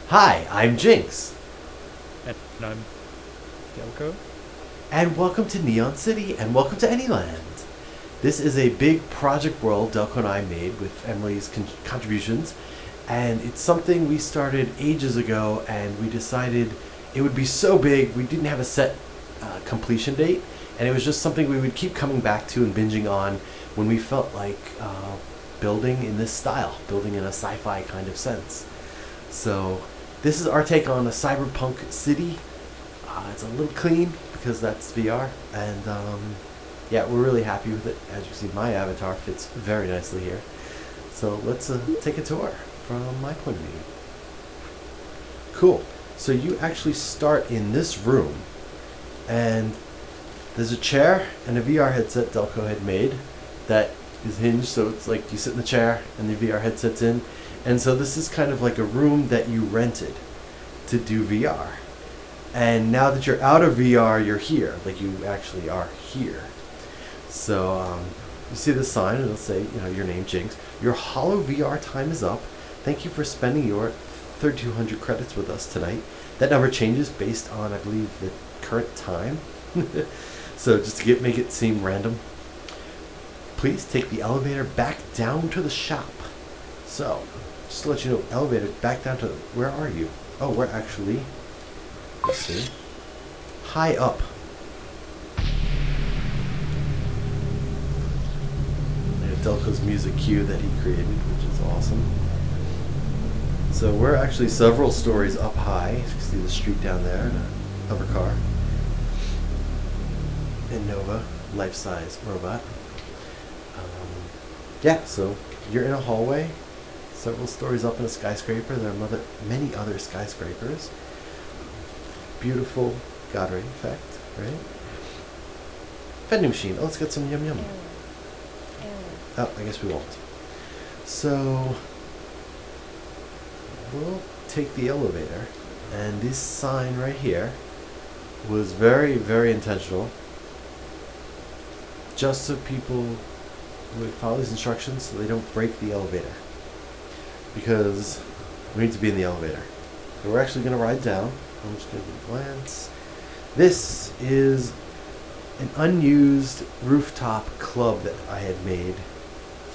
Hi, I'm Jinx, And I'm Delco. and welcome to Neon City, and welcome to Anyland. This is a big project world Delco and I made with Emily's contributions, and it's something we started ages ago, and we decided it would be so big we didn't have a set completion date, and it was just something we would keep coming back to and binging on when we felt like building in this style, building in a sci-fi kind of sense. So this is our take on a cyberpunk city. It's a little clean because that's VR, and yeah, we're really happy with it. As you see, my avatar fits very nicely here. So let's take a tour from my point of view. Cool. So you actually start in this room, and there's a chair and a VR headset Delco had made that is hinged, so it's like you sit in the chair and the VR headset's in. And so this is kind of like a room that you rented to do VR. And now that you're out of VR, you're here. Like you actually are here. So you see this sign, and it'll say, your name, Jinx. Your Hollow VR time is up. Thank you for spending your 3,200 credits with us tonight. That number changes based on, I believe, the current time. So just to make it seem random, please take the elevator back down to the shop. So, just to let you know, elevator back down to, where are you? Oh, we're actually, let's see, high up. There's Delco's music cue that he created, which is awesome. So we're actually several stories up high. You can see the street down there, and a hover car. And Nova, life-size robot. Yeah, so you're in a hallway, several stories up in a skyscraper. There are many other skyscrapers. Beautiful God ray effect, right? Vending machine. Oh, let's get some yum yum. Oh, I guess we won't. So we'll take the elevator, and this sign right here was very, very intentional. Just so people would follow these instructions so they don't break the elevator. Because we need to be in the elevator. So we're actually going to ride down. I'm just going to glance. This is an unused rooftop club that I had made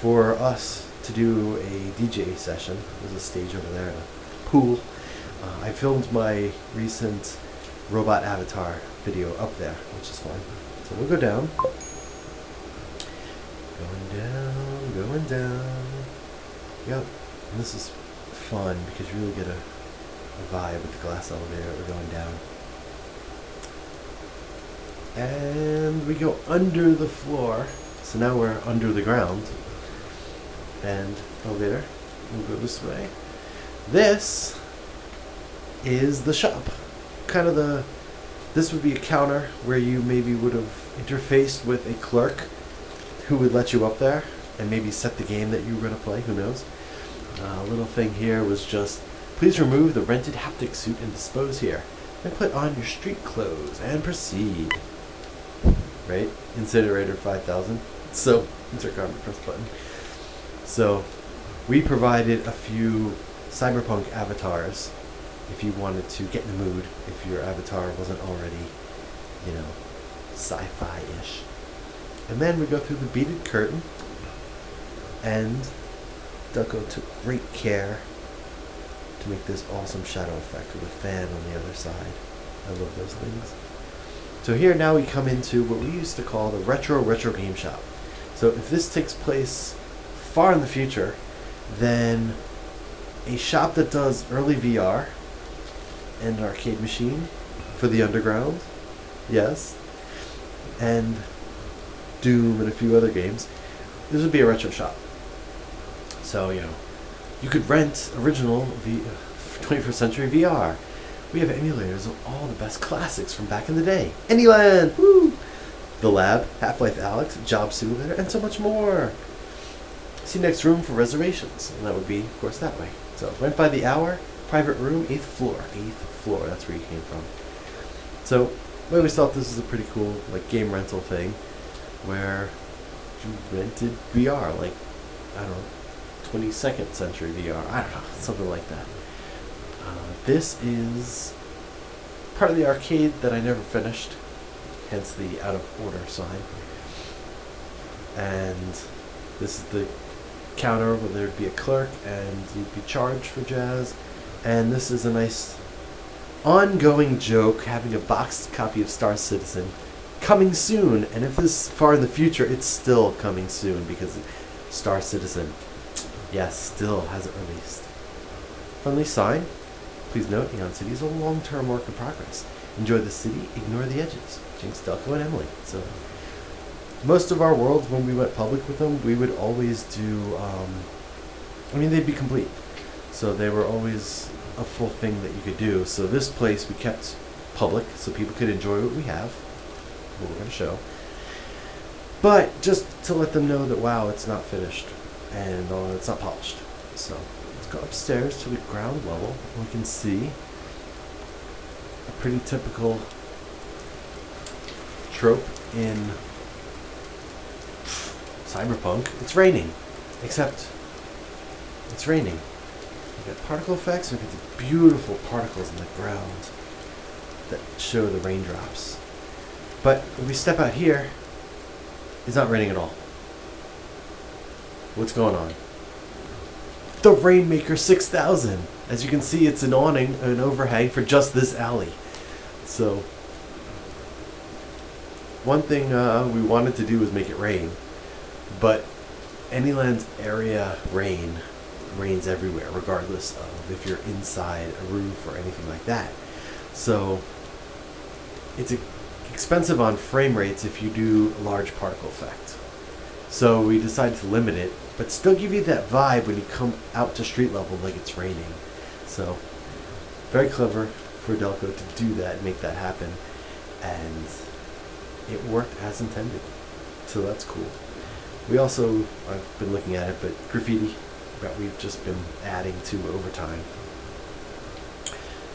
for us to do a DJ session. There's a stage over there and a pool. I filmed my recent robot avatar video up there, which is fun. So we'll go down. Going down. Yep. And this is fun because you really get a vibe with the glass elevator that we're going down. And we go under the floor. So now we're under the ground. And elevator, we'll go this way. This is the shop. This would be a counter where you maybe would have interfaced with a clerk who would let you up there and maybe set the game that you were going to play, who knows. A little thing here was just, please remove the rented haptic suit and dispose here. And put on your street clothes and proceed. Right? Incinerator 5000. So, insert garment, press button. So, we provided a few cyberpunk avatars if you wanted to get in the mood, if your avatar wasn't already, sci-fi-ish. And then we go through the beaded curtain, and Delco took great care to make this awesome shadow effect with a fan on the other side. I love those things. So here now we come into what we used to call the retro game shop. So if this takes place far in the future, then a shop that does early VR and an arcade machine for the underground, yes, and Doom and a few other games, this would be a retro shop. So, you could rent original 21st century VR. We have emulators of all the best classics from back in the day. Anyland! Woo! The Lab, Half-Life Alyx, Job Simulator, and so much more. See next room for reservations. And that would be, of course, that way. So, rent by the hour, private room, 8th floor. 8th floor, that's where you came from. So, we always thought this was a pretty cool, game rental thing, where you rented VR, I don't know, 22nd century VR. I don't know, something like that. This is part of the arcade that I never finished, hence the out of order sign. And this is the counter where there'd be a clerk and you'd be charged for jazz. And this is a nice ongoing joke, having a boxed copy of Star Citizen coming soon. And if this is far in the future, it's still coming soon because Star Citizen, yes, still hasn't released. Friendly sign. Please note, Neon City is a long-term work in progress. Enjoy the city, ignore the edges. Jinx, Delco, and Emily. So, most of our worlds, when we went public with them, we would always do, they'd be complete. So they were always a full thing that you could do. So this place we kept public so people could enjoy what we have, what we're going to show. But just to let them know that, wow, it's not finished and it's not polished. So let's go upstairs to the ground level. We can see a pretty typical trope in Cyberpunk. It's raining, except it's raining. We got particle effects. We get the beautiful particles in the ground that show the raindrops. But if we step out here, it's not raining at all. What's going on? The Rainmaker 6000. As you can see, it's an awning, an overhang for just this alley. So, one thing we wanted to do was make it rain. But Anyland's area rains everywhere, regardless of if you're inside a roof or anything like that. So it's expensive on frame rates if you do a large particle effect. So we decided to limit it, but still give you that vibe when you come out to street level like it's raining. So very clever for Delco to do that and make that happen. And it worked as intended. So that's cool. We also, I've been looking at it, but graffiti that we've just been adding to over time.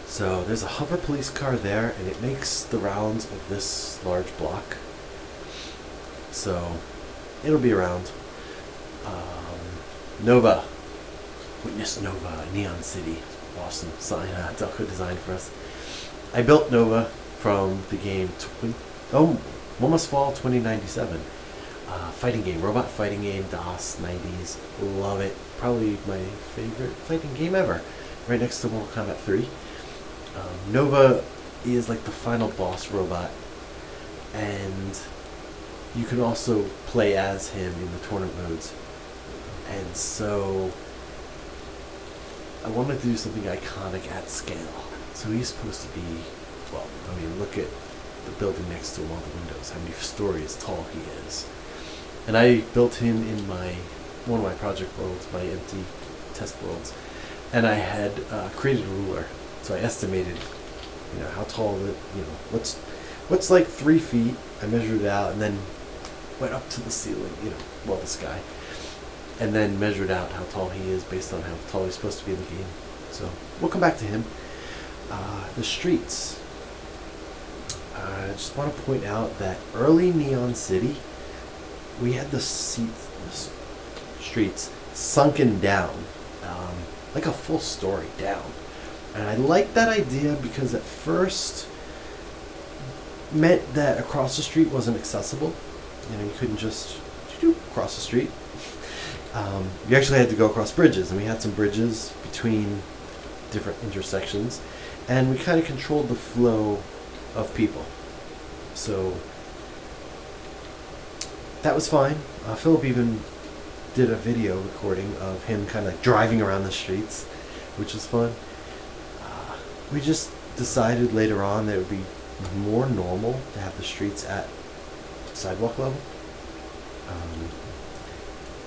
So there's a hover police car there, and it makes the rounds of this large block. So it'll be around. Nova. Witness Nova, Neon City. Awesome sign Delco designed for us. I built Nova from the game Almost Fall 2097. Fighting game, robot fighting game, DOS, 90s, love it. Probably my favorite fighting game ever. Right next to Mortal Kombat 3. Nova is like the final boss robot, and you can also play as him in the tournament modes. And so I wanted to do something iconic at scale. So he's supposed to be, look at the building next to him, all the windows, how many stories tall he is. And I built him in one of my project worlds, my empty test worlds, and I had created a ruler. So I estimated, how tall what's like 3 feet. I measured it out and then went up to the ceiling, the sky, and then measured out how tall he is based on how tall he's supposed to be in the game. So we'll come back to him. The streets. I just want to point out that early Neon City, we had the streets sunken down, like a full story down. And I like that idea because at first meant that across the street wasn't accessible. You couldn't just cross the street. You actually had to go across bridges, and we had some bridges between different intersections, and we kind of controlled the flow of people. So that was fine. Philip even did a video recording of him kind of driving around the streets, which was fun. We just decided later on that it would be more normal to have the streets at sidewalk level.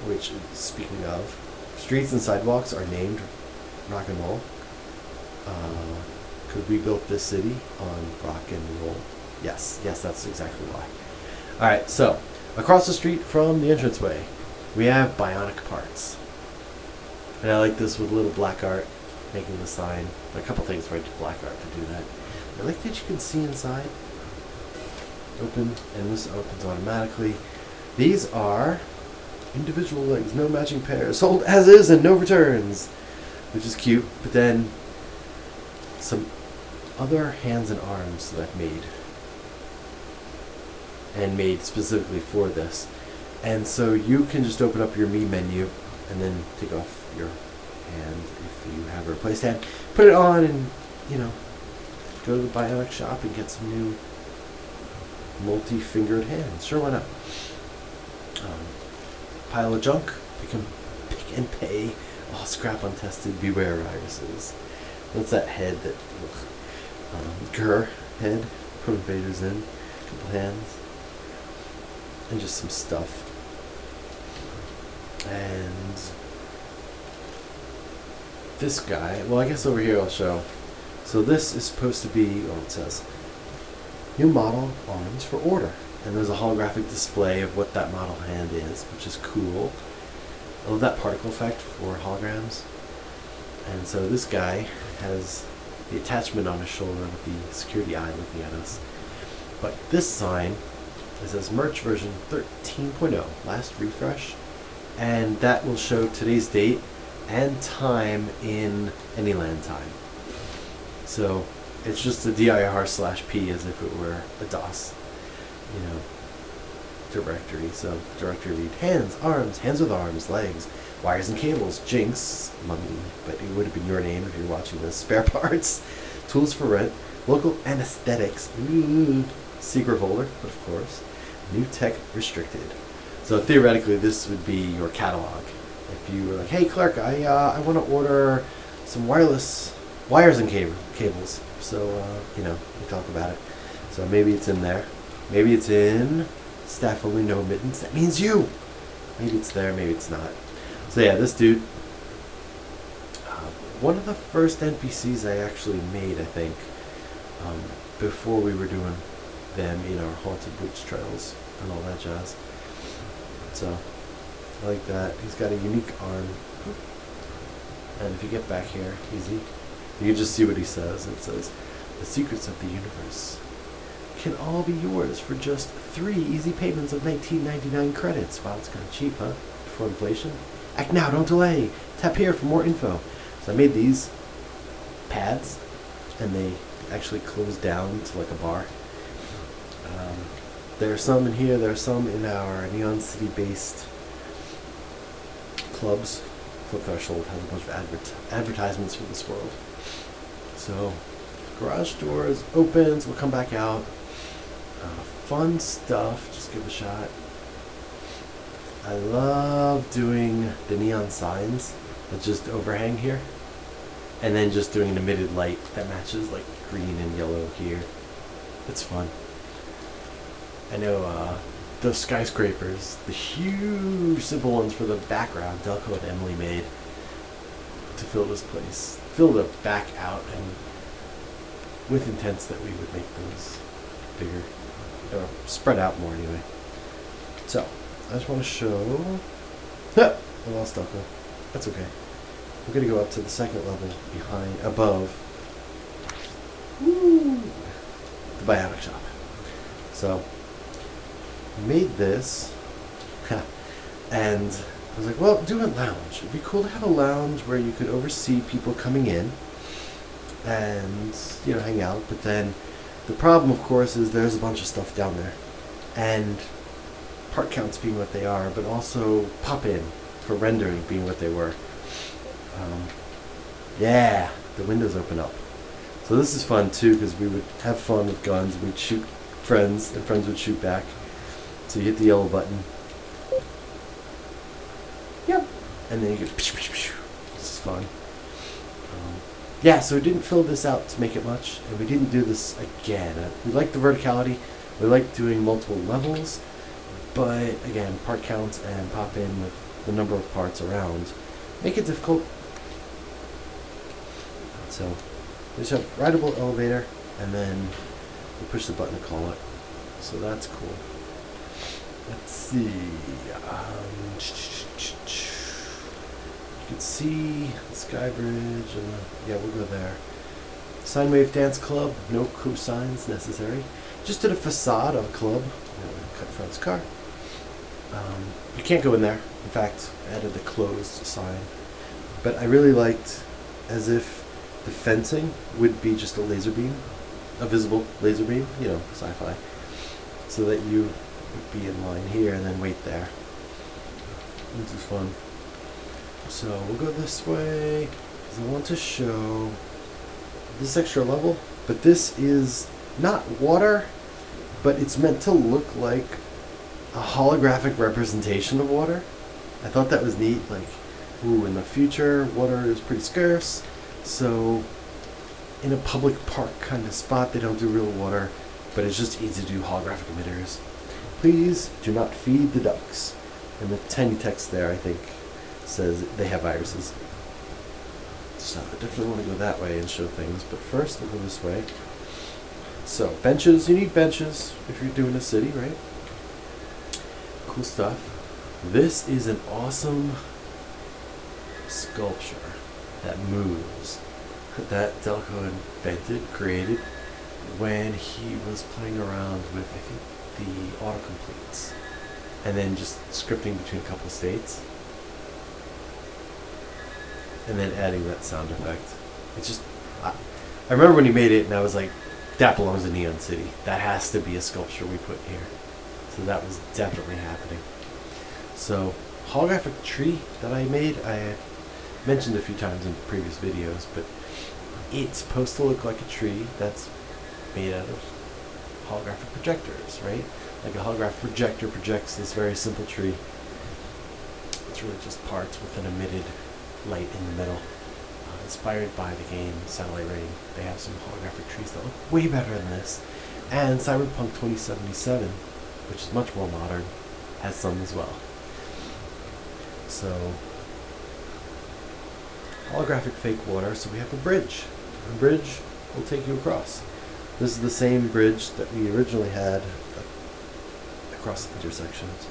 Which, speaking of, streets and sidewalks are named rock and roll. Could we build this city on rock and roll? Yes, that's exactly why. Alright, so across the street from the entranceway, we have bionic parts. And I like this with a little black art making the sign. A couple things where I did black art to do that. I like that you can see inside. Open, and this opens automatically. These are individual legs, no matching pairs, sold as is and no returns, which is cute. But then some other hands and arms that I've made. And made specifically for this. And so you can just open up your Me menu and then take off your hand if you have a replaced hand. Put it on and, go to the Bionic shop and get some new multi-fingered hands. Sure, why not? Pile of junk. You can pick and pay. All scrap untested. Beware irises. That's that head that... Grr head. Put invaders in. A couple hands. And just some stuff. And this guy, well, I guess over here I'll show. So this is supposed to be, it says, new model arms for order. And there's a holographic display of what that model hand is, which is cool. I love that particle effect for holograms. And so this guy has the attachment on his shoulder with the security eye looking at us. But this sign, it says merch version 13.0, last refresh, and that will show today's date and time in Anyland time. So it's just a dir/p as if it were a DOS, directory. So directory read hands, arms, hands with arms, legs, wires and cables, Jinx, mummy, but it would have been your name if you're watching this, spare parts, tools for rent, local anesthetics, secret folder, but of course, new tech restricted. So theoretically, this would be your catalog. If you were like, hey clerk, I want to order some wireless wires and cables. So, we talk about it. So maybe it's in there. Maybe it's in staff only, no mittens. That means you. Maybe it's there, maybe it's not. So yeah, this dude, one of the first NPCs I actually made, I think, before we were doing them in our haunted witch trails and all that jazz. So I like that. He's got a unique arm. And if you get back here, easy, you can just see what he says. It says, the secrets of the universe can all be yours for just 3 easy payments of 19.99 credits. Wow, it's kind of cheap, huh? Before inflation. Act now, don't delay. Tap here for more info. So I made these pads, and they actually close down to like a bar. There are some in here, there are some in our Neon City-based clubs. Club Threshold has a bunch of advertisements for this world. So, garage doors opens, we'll come back out. Fun stuff, just give it a shot. I love doing the neon signs that just overhang here. And then just doing an emitted light that matches like green and yellow here. It's fun. I know those skyscrapers, the huge simple ones for the background, Delco and Emily made to fill this place. Fill the back out, and with intents that we would make those bigger, or spread out more anyway. So, I just want to show... I lost Delco. That's okay. I'm going to go up to the second level above the Bionic shop. So, made this, and I was like, well, do a lounge. It'd be cool to have a lounge where you could oversee people coming in and, hang out. But then the problem, of course, is there's a bunch of stuff down there. And part counts being what they are, but also pop-in for rendering being what they were. Yeah, the windows open up. So this is fun, too, because we would have fun with guns. We'd shoot friends, and friends would shoot back. So you hit the yellow button. Yep. And then you get... This is fun. Yeah, so we didn't fill this out to make it much, and we didn't do this again. We like the verticality. We like doing multiple levels. But, again, part counts and pop in with the number of parts around make it difficult. So, we just have rideable elevator, and then we push the button to call it. So that's cool. Let's see. You can see the Sky Bridge, and yeah, we'll go there. Sine Wave Dance Club, no cosigns necessary. Just did a facade of a club. Cut Fred's car. You can't go in there. In fact, I added the closed sign. But I really liked, as if the fencing would be just a laser beam, a visible laser beam, sci-fi, so that you would be in line here and then wait there. This is fun. So we'll go this way, because I want to show this extra level, but this is not water, but it's meant to look like a holographic representation of water. I thought that was neat, like, ooh, in the future, water is pretty scarce, so in a public park kind of spot, they don't do real water, but it's just easy to do holographic emitters. Please do not feed the ducks. And the tiny text there, I think, says they have viruses. So I definitely want to go that way and show things, but first we'll go this way. So, benches, you need benches if you're doing a city, right? Cool stuff. This is an awesome sculpture that moves that Delco created when he was playing around with, I think, the autocompletes, and then just scripting between a couple of states, and then adding that sound effect. It's just, I remember when he made it, and I was like, that belongs in Neon City. That has to be a sculpture we put here. So that was definitely happening. So, holographic tree that I made, I had mentioned a few times in previous videos, but it's supposed to look like a tree that's made out of holographic projectors, right? Like a holographic projector projects this very simple tree. It's really just parts with an emitted light in the middle. Inspired by the game Satellite Rain, they have some holographic trees that look way better than this. And Cyberpunk 2077, which is much more modern, has some as well. So, holographic fake water, so we have a bridge. A bridge will take you across. This is the same bridge that we originally had across the intersections.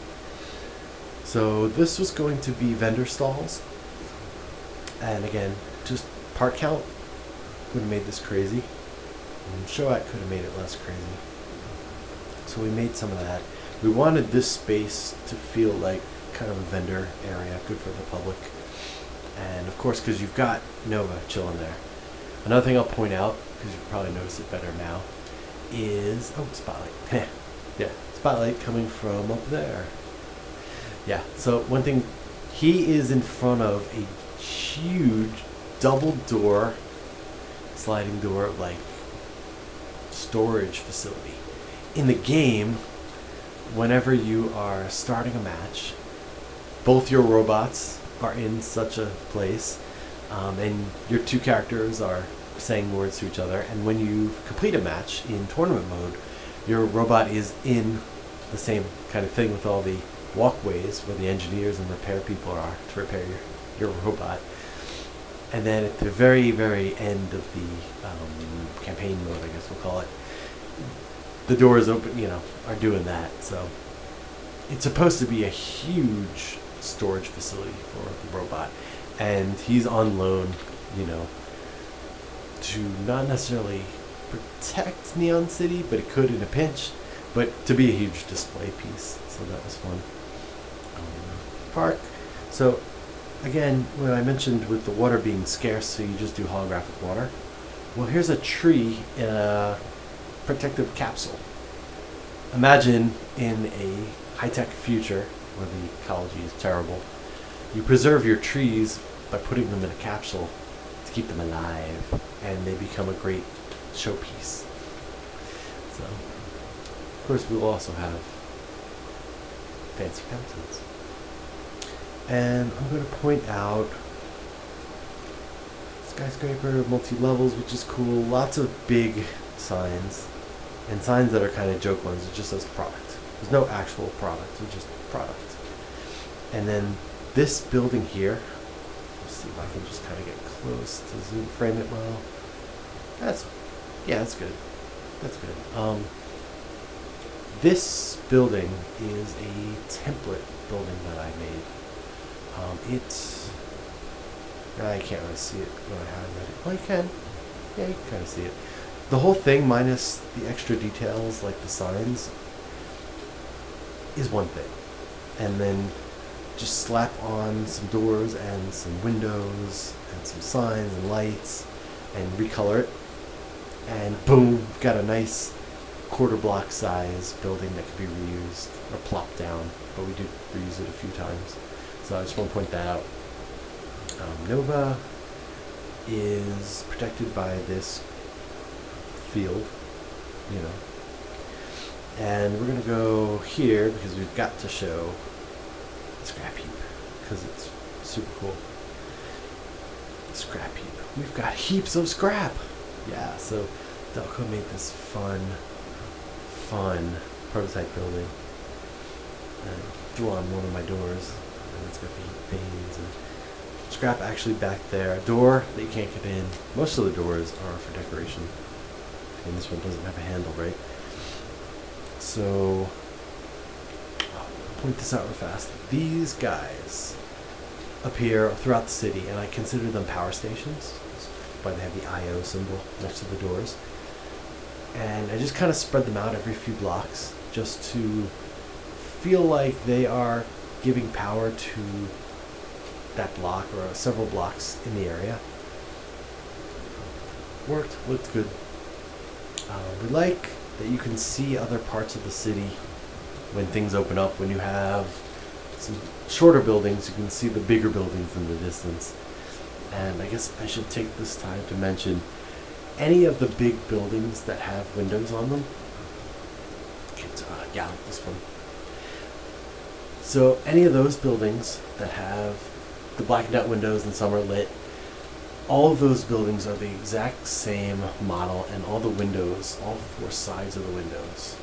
So this was going to be vendor stalls. And again, just part count would have made this crazy. And Shoat could have made it less crazy. So we made some of that. We wanted this space to feel like kind of a vendor area, good for the public. And of course, because you've got Nova chilling there. Another thing I'll point out, because you probably notice it better now, is, spotlight. Yeah, spotlight coming from up there. Yeah, so one thing, he is in front of a huge double door, sliding door, like, storage facility. In the game, whenever you are starting a match, both your robots are in such a place, and your two characters are saying words to each other, and when you complete a match in tournament mode, your robot is in the same kind of thing with all the walkways where the engineers and repair people are to repair your robot. And then at the very, very end of the campaign mode, I guess we'll call it, the doors open, are doing that. So it's supposed to be a huge storage facility for the robot. And he's on loan, to not necessarily protect Neon City, but it could in a pinch, but to be a huge display piece. So that was fun. Park. So again, when I mentioned with the water being scarce, so you just do holographic water. Well, here's a tree in a protective capsule. Imagine in a high-tech future where the ecology is terrible, you preserve your trees by putting them in a capsule to keep them alive, and they become a great showpiece. So, of course, we will also have fancy fountains. And I'm going to point out skyscraper, multi-levels, which is cool. Lots of big signs, and signs that are kind of joke ones. It just says product. There's no actual product. It's just product. And then this building here, let's see if I can just kind of get close to zoom frame it well. That's good. That's good. This building is a template building that I made. I can't really see it when I highlight it. Well, you can. Yeah, you can kind of see it. The whole thing, minus the extra details like the signs, is one thing. And then just slap on some doors and some windows and some signs and lights, and recolor it. And boom, we've got a nice quarter block size building that could be reused or plopped down, but we did reuse it a few times. So I just want to point that out. Nova is protected by this field, you know. And we're going to go here because we've got to show the scrap heap because it's super cool. Scrap heap. We've got heaps of scrap. Yeah, so Delco made this fun prototype building. And threw on one of my doors, and it's got the heat panes and scrap actually back there. A door that you can't get in. Most of the doors are for decoration. And this one doesn't have a handle, right? So, I'll point this out real fast. These guys appear throughout the city, and I consider them power stations. That's why they have the IO symbol next to the doors. And I just kind of spread them out every few blocks just to feel like they are giving power to that block or several blocks in the area. Looked good. We like that you can see other parts of the city when things open up. When you have some shorter buildings, you can see the bigger buildings in the distance. And I guess I should take this time to mention any of the big buildings that have windows on them. Yeah, like this one. So any of those buildings that have the blackened out windows and some are lit, all of those buildings are the exact same model, and all the windows, all four sides of the windows.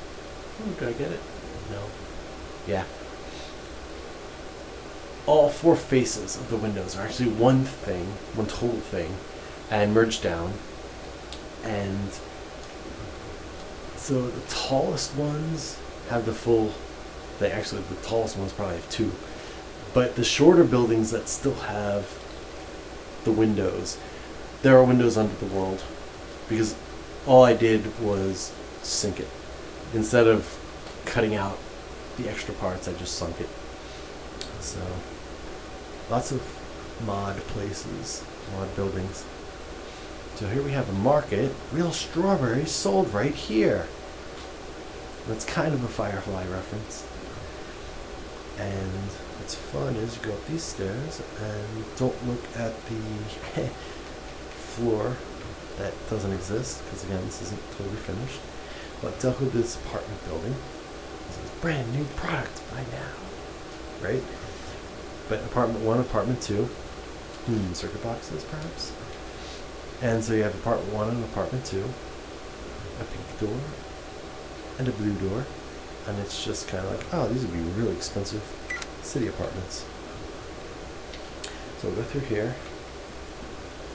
Ooh, did I get it? No. Yeah. All four faces of the windows are actually one thing, one total thing, and merged down. And so the tallest ones have the tallest ones probably have two. But the shorter buildings that still have the windows, there are windows under the world, because all I did was sink it. Instead of cutting out the extra parts, I just sunk it. So lots of mod places, mod buildings. So here we have a market. Real strawberries sold right here. That's kind of a Firefly reference. And what's fun is you go up these stairs and don't look at the floor that doesn't exist, because again, this isn't totally finished. But Delco did this apartment building. This is a brand new product by now, right? But apartment 1, apartment 2, circuit boxes perhaps. And so you have apartment 1 and apartment 2, a pink door and a blue door. And it's just kind of like, oh, these would be really expensive city apartments. So we'll go through here.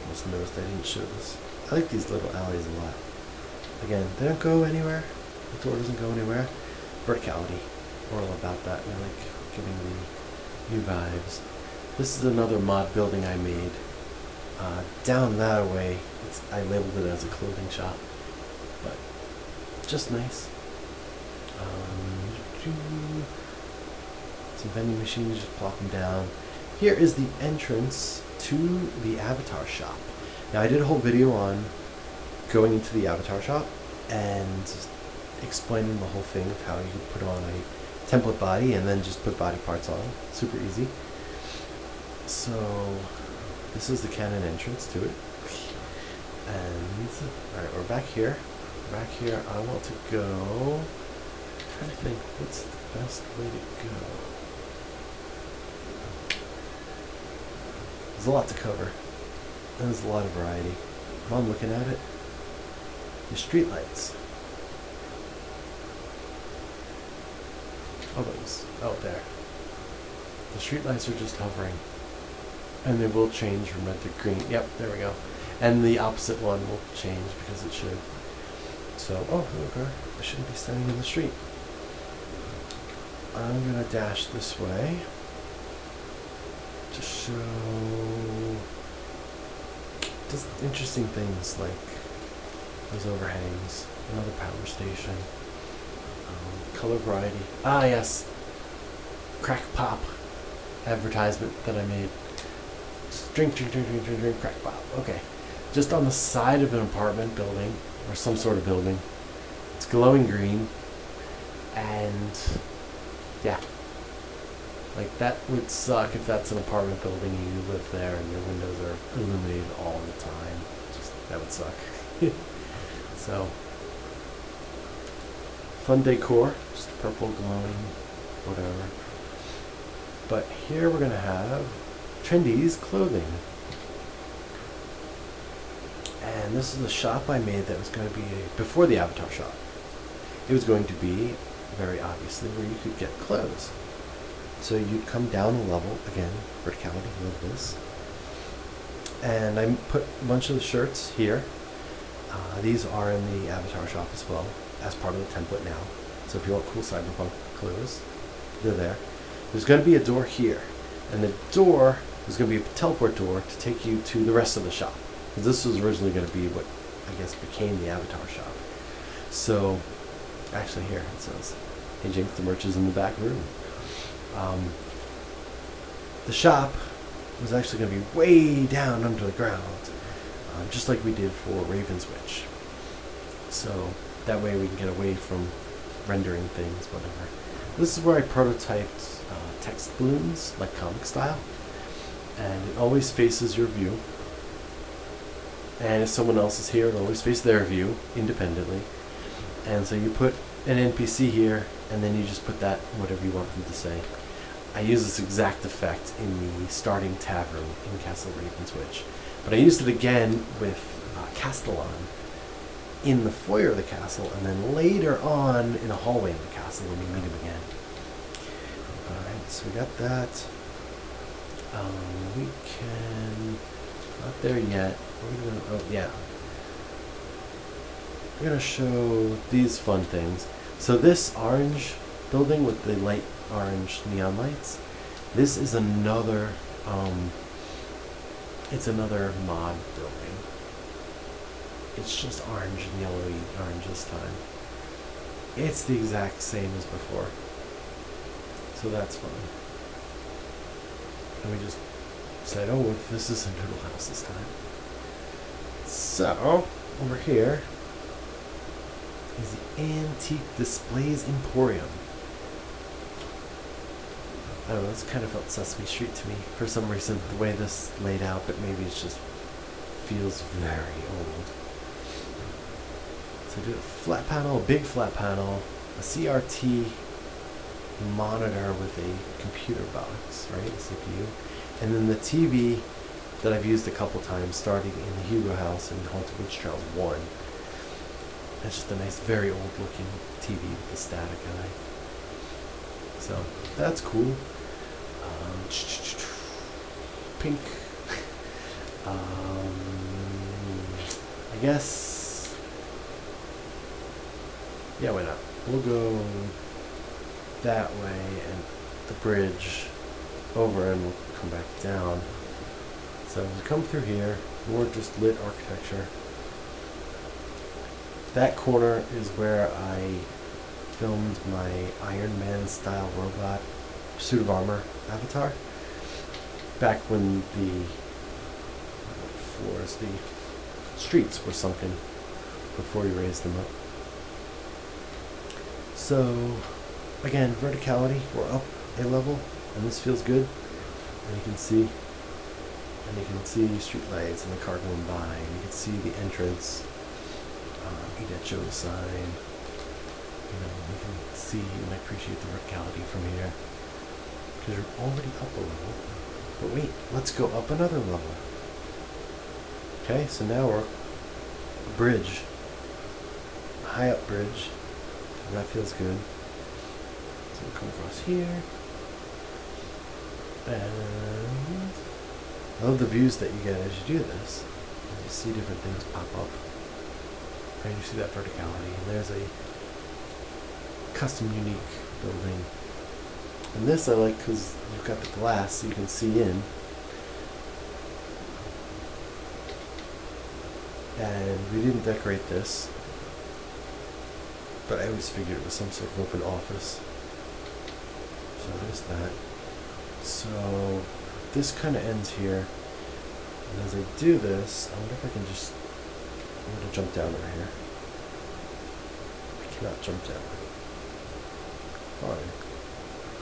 Almost noticed I didn't show this. I like these little alleys a lot. Again, they don't go anywhere. The door doesn't go anywhere. Verticality. We're all about that. I like giving the new vibes. This is another mod building I made. Down that way, I labeled it as a clothing shop. But just nice. Some vending machines, just plop them down. Here is the entrance to the avatar shop. Now I did a whole video on going into the avatar shop and explaining the whole thing of how you could put on a template body and then just put body parts on. Super easy. So this is the canon entrance to it. And alright, we're back here. Back here, I want to go. I'm trying to think what's the best way to go. There's a lot to cover. And there's a lot of variety. While I'm looking at it, the street lights. Oh, those out there. The street lights are just hovering. And they will change from red to green. Yep, there we go. And the opposite one will change because it should. So, oh, okay. I shouldn't be standing in the street. I'm going to dash this way to show just interesting things like those overhangs, another power station, color variety. Ah, yes. Crack pop advertisement that I made. Drink, crack pop. Okay. just on the side of an apartment building or some sort of building. It's glowing green, and yeah, like that would suck if that's an apartment building and you live there and your windows are illuminated all the time. Just that would suck. So fun decor, just purple glowing, whatever. But here we're gonna have Trendy's clothing. And this is a shop I made that was going to be before the avatar shop. It was going to be, very obviously, where you could get clothes. So you'd come down a level, again, verticality, love this. And I put a bunch of the shirts here. These are in the avatar shop as well, as part of the template now. So if you want cool cyberpunk clothes, they're there. There's going to be a door here. And the door is going to be a teleport door to take you to the rest of the shop. Because this was originally going to be what I guess became the avatar shop. So, actually here it says, "Hey Jinx, the merch is in the back room." The shop was actually going to be way down under the ground, just like we did for Raven's Witch. So that way we can get away from rendering things, whatever. This is where I prototyped text balloons, like comic style, and it always faces your view. And if someone else is here, it'll always face their view independently. And so you put an NPC here, and then you just put that, whatever you want them to say. I use this exact effect in the starting tavern in Castle Raven's Witch. But I used it again with Castellan in the foyer of the castle, and then later on in the hallway of the castle when you meet him again. Alright, so we got that. We can... Not there yet. We're gonna, oh yeah. We're gonna show these fun things. So this orange building with the light orange neon lights, this is another it's another mod building. It's just orange and yellowy orange this time. It's the exact same as before. So that's fun. And we just said, oh, this is a noodle house this time. So, over here is the Antique Displays Emporium. I don't know, this kind of felt Sesame Street to me for some reason, the way this laid out, but maybe it just feels very old. So I did a flat panel, a big flat panel, a CRT monitor with a computer box, right, a CPU, and then the TV that I've used a couple times, starting in the Hugo house in Haunted Witch Trials 1. It's just a nice, very old looking TV with a static eye. So, that's cool. Pink. I guess... Yeah, why not? We'll go that way and the bridge over and we'll come back down. So we come through here, more just lit architecture. That corner is where I filmed my Iron Man style robot suit of armor avatar. Back when the floors, the streets were sunken before we raised them up. So again, verticality, we're up a level and this feels good. And you can see street lights and the car going by, and you can see the entrance, Edecho sign. You can see and appreciate the verticality from here because you're already up a level. But wait, let's go up another level. Okay, so now we're a bridge, a high up bridge, and that feels good. So we'll come across here, and I love the views that you get as you do this. You see different things pop up. And you see that verticality. And there's a custom unique building. And this I like because you've got the glass so you can see in. And we didn't decorate this, but I always figured it was some sort of open office. So there's that. So this kind of ends here. And as I do this, I wonder if I can just... I'm going to jump down over here. I cannot jump down. Fine.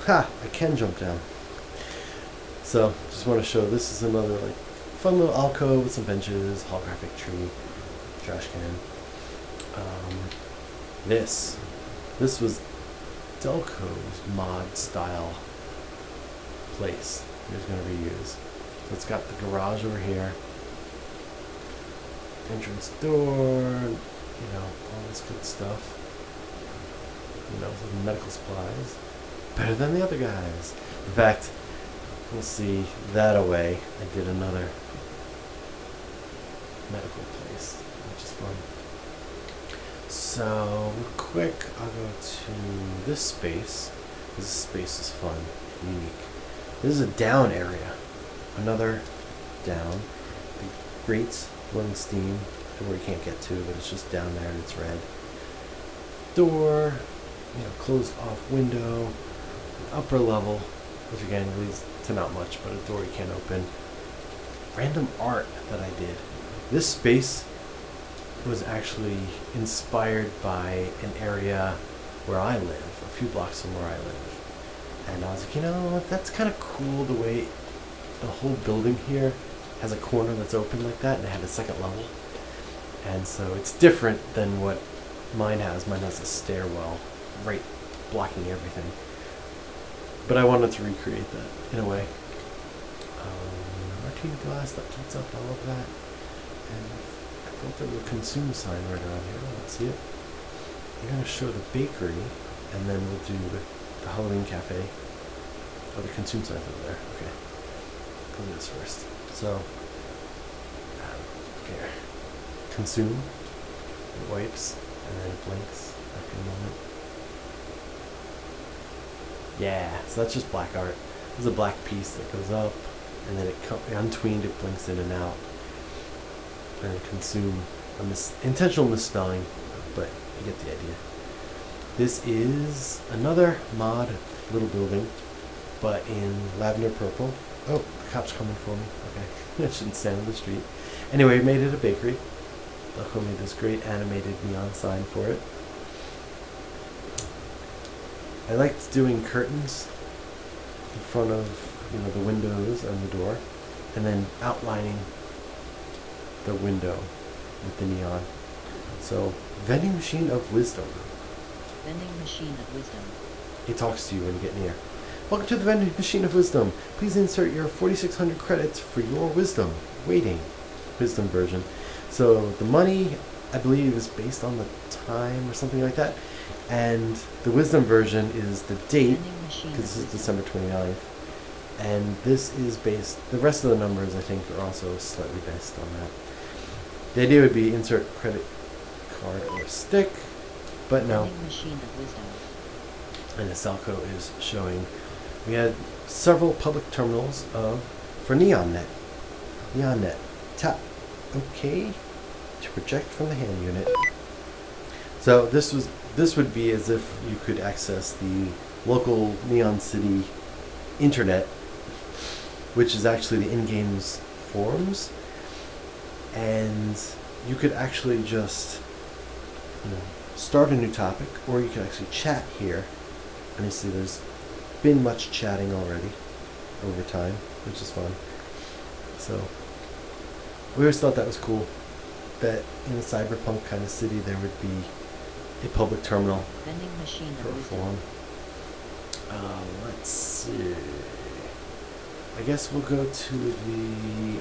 Ha! I can jump down. So, just want to show this is another like fun little alcove with some benches, holographic tree, trash can. This was Delco's mod style place he was going to reuse. So it's got the garage over here, entrance door, all this good stuff. Some medical supplies. Better than the other guys. In fact, we'll see that away. I did another medical place, which is fun. So, real quick, I'll go to this space. This space is fun, unique. This is a down area. Another down. The grates blowing steam to where you can't get to, but it's just down there and it's red. Door, closed off window. Upper level, which again leads to not much, but a door you can't open. Random art that I did. This space was actually inspired by an area where I live, a few blocks from where I live. And I was like, that's kind of cool the way the whole building here has a corner that's open like that, and it had a second level. And so it's different than what mine has. Mine has a stairwell right blocking everything. But I wanted to recreate that in a way. Martini glass that lights up, I love that. And I thought there was a consume sign right around here. Let's see it. I'm going to show the bakery, and then we'll do the Halloween cafe. Oh, the consume sign's over there. Okay. I'll do this first. So, here. Consume. It wipes, and then it blinks after a moment. Yeah, so that's just black art. There's a black piece that goes up, and then it untweened, it blinks in and out. And then consume, intentional misspelling, but you get the idea. This is another mod little building, but in lavender purple. Oh, the cop's coming for me. Okay, I shouldn't stand in the street. Anyway, we made it a bakery. Delco made this great animated neon sign for it. I liked doing curtains in front of the windows and the door, and then outlining the window with the neon. So, vending machine of wisdom. Vending machine of wisdom. It talks to you when you get near. Welcome to the vending machine of wisdom. Please insert your 4,600 credits for your wisdom. Waiting. Wisdom version. So the money, I believe, is based on the time or something like that. And the wisdom version is the date, because this is December 29th. And this is based, the rest of the numbers I think are also slightly based on that. The idea would be insert credit card or stick, but no. Vending machine of wisdom. And the Delco is showing. We had several public terminals for NeonNet. NeonNet. Tap OK to project from the hand unit. So this would be as if you could access the local Neon City internet, which is actually the in-game's forums, and you could actually just start a new topic, or you could actually chat here. And you see there's been much chatting already over time, which is fun. So we always thought that was cool, that in a cyberpunk kind of city there would be a public terminal Vending machine for a of wisdom. forum. Let's see. I guess we'll go to the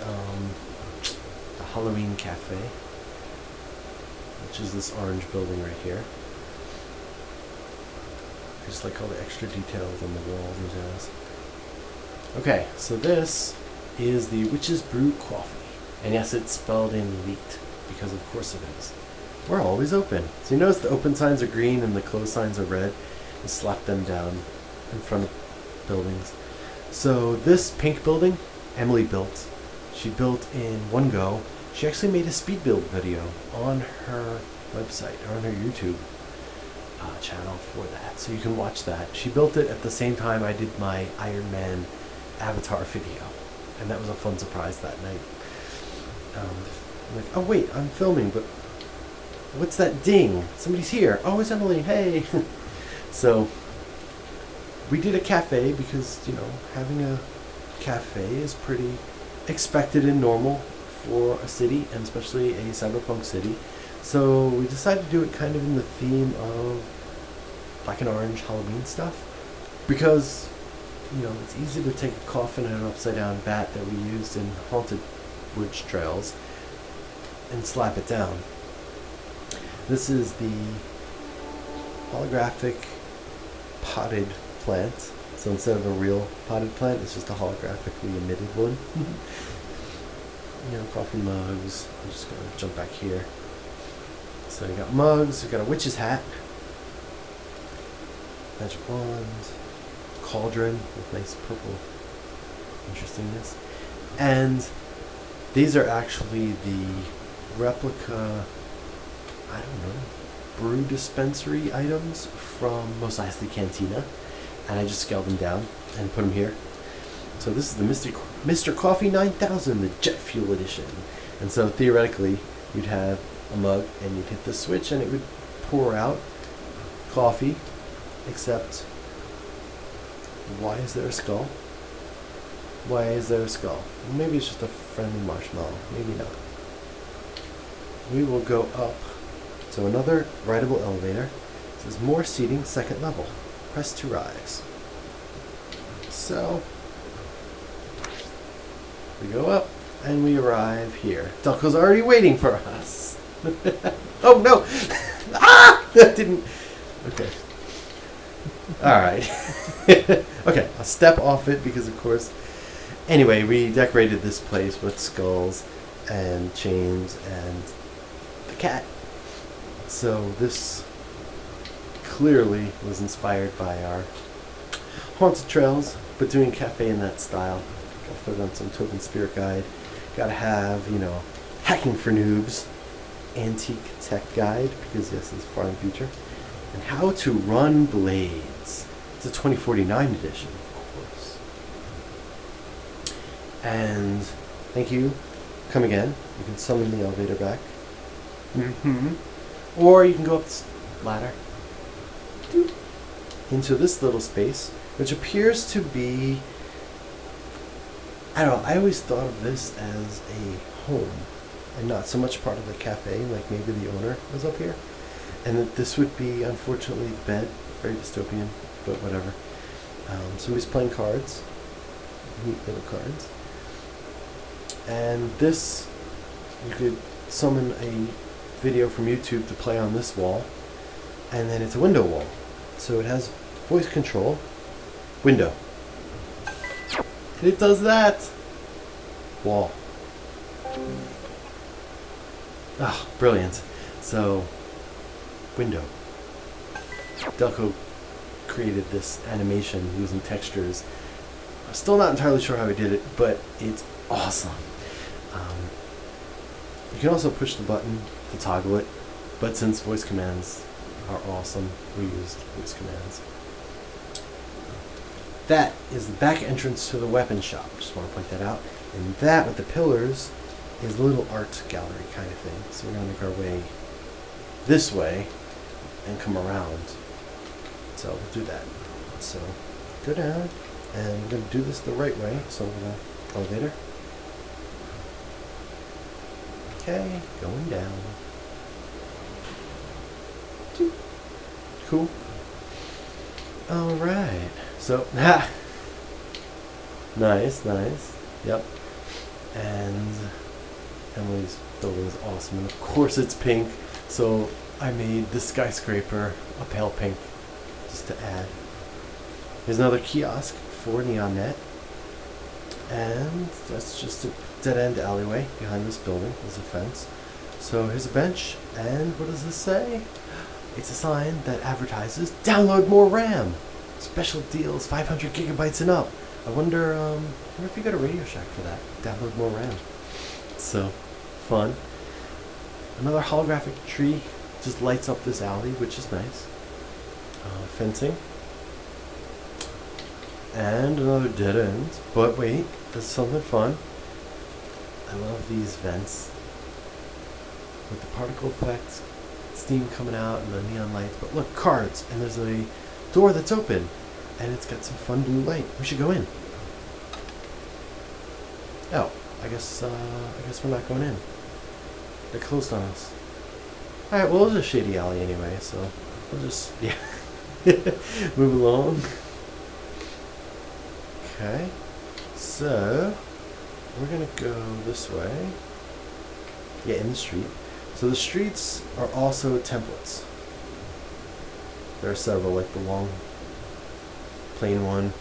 Halloween cafe, which is this orange building right here. I just like all the extra details on the walls and jazz. Okay, so this is the Witch's Brew Coffee. And yes, it's spelled in leaked, because of course it is. We're always open. So you notice the open signs are green and the closed signs are red. You slap them down in front of buildings. So this pink building, Emily built. She built in one go. She actually made a speed build video on her website, or on her YouTube channel for that. So you can watch that. She built it at the same time I did my Iron Man avatar video. And that was a fun surprise that night. I'm like, oh wait, I'm filming, but what's that ding? Somebody's here. Oh, it's Emily. Hey. So we did a cafe because, you know, having a cafe is pretty expected and normal for a city, and especially a cyberpunk city. So we decided to do it kind of in the theme of black and orange Halloween stuff, because, you know, it's easy to take a coffin and an upside down bat that we used in Haunted Woods Trails and slap it down. This is the holographic potted plant. So instead of a real potted plant, it's just a holographically emitted one. You know, coffee mugs. I'm just going to jump back here. So you got mugs, you got a witch's hat, magic wand, cauldron with nice purple interestingness. And these are actually the replica, I don't know, brew dispensary items from Mos Eisley Cantina. And I just scaled them down and put them here. So this is the Mr. Coffee 9000, the Jet Fuel Edition. And so theoretically, you'd have a mug and you'd hit the switch and it would pour out coffee, except why is there a skull? Why is there a skull? Maybe it's just a friendly marshmallow. Maybe not. We will go up. So another rideable elevator. It says more seating, second level. Press to rise. So we go up and we arrive here. Delco's already waiting for us. Oh no! Ah! That didn't. Okay. Alright. Okay, I'll step off it because, of course. Anyway, we decorated this place with skulls and chains and the cat. So this clearly was inspired by our Haunted Trails, but doing cafe in that style. Gotta throw down some Token Spirit Guide. Gotta have, you know, Hacking for Noobs, Antique Tech Guide, because yes, it's far in the future, and How to Run Blades. It's a 2049 edition, of course. And thank you. Come again. You can summon the elevator back. Or you can go up this ladder into this little space, which appears to be, I don't know, I always thought of this as a home and not so much part of the cafe, like maybe the owner was up here. And that this would be, unfortunately, the bed. Very dystopian, but whatever. So he's playing cards. Neat little cards. And this, you could summon a video from YouTube to play on this wall. And then it's a window wall. So it has voice control. Window. And it does that. Wall. Ah, brilliant. So, window. Delco created this animation using textures. I'm still not entirely sure how he did it, but it's awesome. You can also push the button to toggle it, but since voice commands are awesome, we used voice commands. That is the back entrance to the weapon shop. Just want to point that out. And that with the pillars is a little art gallery kind of thing. So we're going to make our way this way and come around. So we'll do that. So go down, and we're going to do this the right way. So we're going to elevator. Okay, going down. Cool. Alright. So, nice, nice. Yep. And Emily's building is awesome. And of course it's pink. So I made the skyscraper a pale pink just to add. Here's another kiosk for NeonNet. And that's just a dead-end alleyway behind this building. There's a fence. So here's a bench. And what does this say? It's a sign that advertises download more RAM. Special deals, 500 gigabytes and up. I wonder if you got a Radio Shack for that. Download more RAM. So, fun. Another holographic tree just lights up this alley, which is nice. Fencing. And another dead end. But wait, there's something fun. I love these vents with the particle effects, steam coming out, and the neon lights. But look, cards, and there's a door that's open, and it's got some fun blue light. We should go in. Oh, I guess we're not going in. They're closed on us. All right, well, it's a shady alley anyway, so we'll just move along. Okay, so we're gonna go this way. Yeah, in the street. So the streets are also templates. There are several, like the long plain one,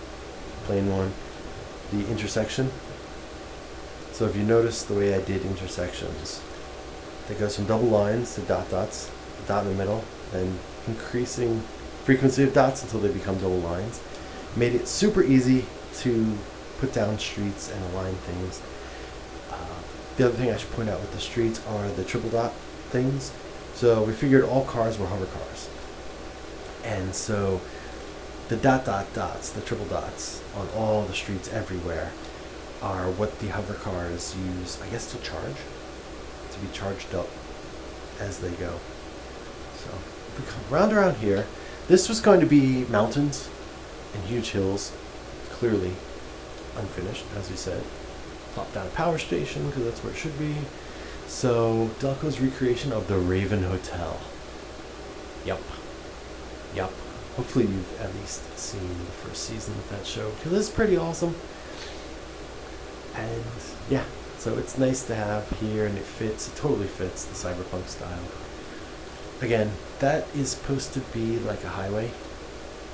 the intersection. So if you notice the way I did intersections, that goes from double lines to dots, dot in the middle, and increasing frequency of dots until they become double lines. Made it super easy to put down streets and align things. The other thing I should point out with the streets are the triple dot things. So we figured all cars were hover cars. And so the dots, the triple dots on all the streets everywhere are what the hover cars use, I guess, to be charged up as they go. So if we come round around here, this was going to be mountains and huge hills, clearly unfinished, as we said. Plop down a power station because that's where it should be. So Delco's recreation of the Raven Hotel. Yup. Hopefully you've at least seen the first season of that show because it's pretty awesome. And yeah, so it's nice to have here, and it totally fits the cyberpunk style. Again, that is supposed to be like a highway,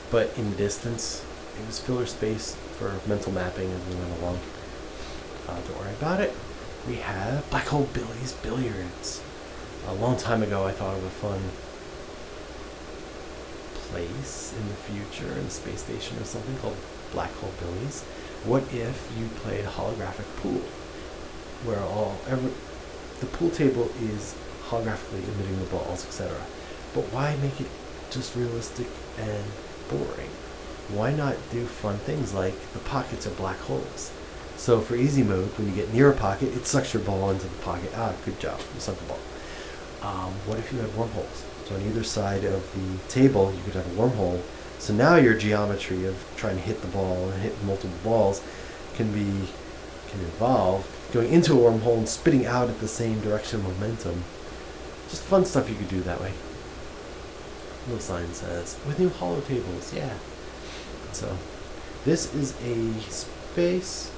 but in the distance, it was filler space for mental mapping as we went along. Don't worry about it. We have Black Hole Billy's Billiards. A long time ago, I thought of a fun place in the future, in the space station or something, called Black Hole Billy's. What if you played holographic pool, where the pool table is holographically emitting the balls, etc. But why make it just realistic and boring? Why not do fun things like the pockets are black holes? So for easy mode, when you get near a pocket, it sucks your ball into the pocket. Good job, you sunk the ball. What if you had wormholes? So on either side of the table, you could have a wormhole. So now your geometry of trying to hit the ball and hit multiple balls can evolve, going into a wormhole and spitting out at the same direction of momentum. Just fun stuff you could do that way. Little sign says, with new hollow tables, yeah. So this is a space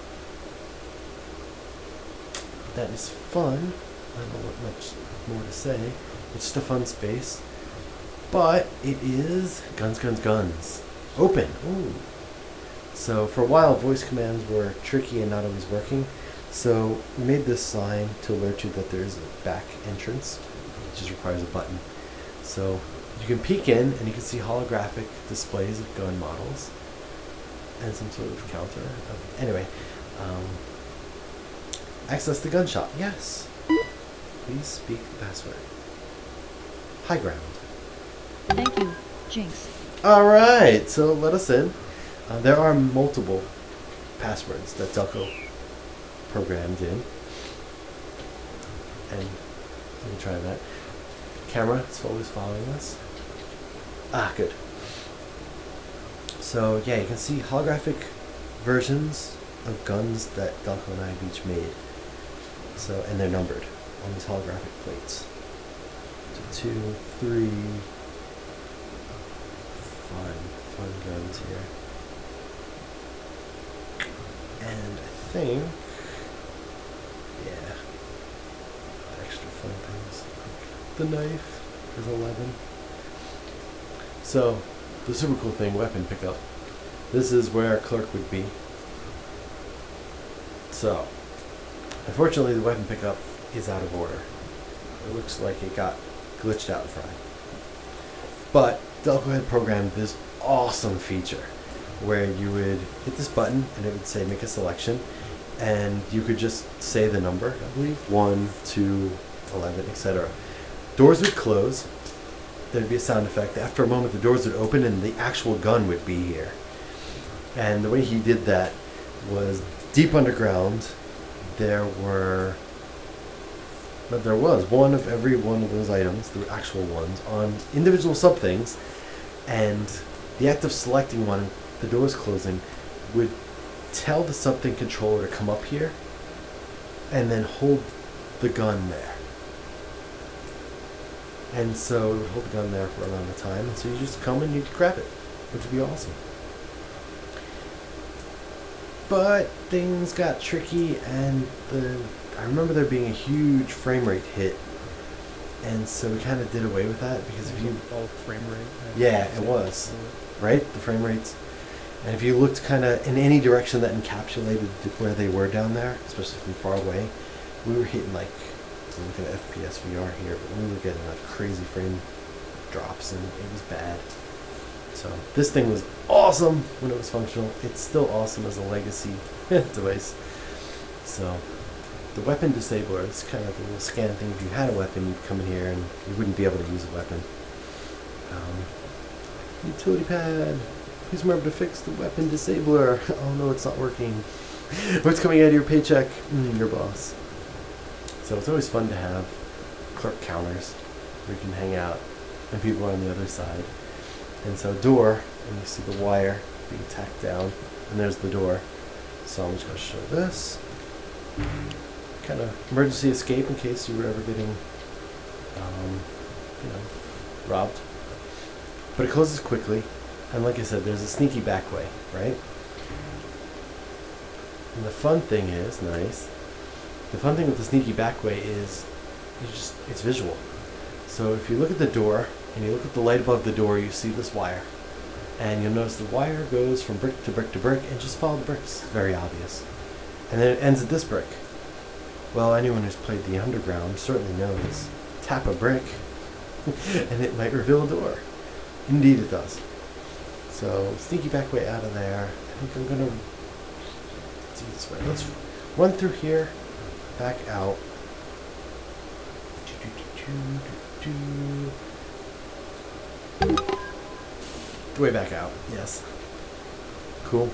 that is fun. I don't know what much more to say. It's just a fun space. But it is guns. Open. Ooh. So for a while, voice commands were tricky and not always working. So we made this sign to alert you that there's a back entrance. It just requires a button. So you can peek in and you can see holographic displays of gun models and some sort of counter. Anyway, access the gun shop. Yes. Please speak the password. High ground. Thank you, Jinx. Alright, so let us in. There are multiple passwords that Delco programmed in. And let me try that. Camera is always following us. Good. So yeah, you can see holographic versions of guns that Delco and I have each made. So, and they're numbered on these holographic plates. So 2, 3, fun guns here. And I think, yeah, extra fun things. The knife is 11. So, the super cool thing, weapon pickup. This is where a clerk would be. So, unfortunately the weapon pickup is out of order. It looks like it got glitched out in front. But Delco had programmed this awesome feature where you would hit this button and it would say make a selection, and you could just say the number, I believe, 1, 2, 11, etc. Doors would close, there'd be a sound effect. After a moment the doors would open and the actual gun would be here. And the way he did that was deep underground there were but there was one of every one of those items, the actual ones, on individual sub things, and the act of selecting one, the doors closing, would tell the sub thing controller to come up here, and then hold the gun there. And so it would hold the gun there for a long time, and so you just come and you grab it, which would be awesome. But things got tricky, and I remember there being a huge frame rate hit, and so we kind of did away with that because if you all frame rate. yeah, it was right the frame rates, and if you looked kind of in any direction that encapsulated where they were down there, especially from far away, we were hitting like, I'm looking at FPS VR here, but we were getting like crazy frame drops, and it was bad. So this thing was awesome when it was functional. It's still awesome as a legacy device. So the weapon disabler is kind of a little scan thing. If you had a weapon, you'd come in here and you wouldn't be able to use a weapon. Utility pad. Please remember to fix the weapon disabler. Oh no, it's not working. What's coming out of your paycheck? Your boss. So it's always fun to have clerk counters where you can hang out and people are on the other side. And so door, and you see the wire being tacked down, and there's the door. So I'm just going to show this. Kind of emergency escape in case you were ever getting, robbed. But it closes quickly, and like I said, there's a sneaky back way, right? And the fun thing is, the fun thing with the sneaky back way is, it's visual. So if you look at the door, and you look at the light above the door, you see this wire. And you'll notice the wire goes from brick to brick to brick, and just follow the bricks. It's very obvious. And then it ends at this brick. Well, anyone who's played the Underground certainly knows. Tap a brick, and it might reveal a door. Indeed it does. So, sneaky back way out of there. I think I'm going to do this way. Let's run through here, back out. Way back out, yes. Cool.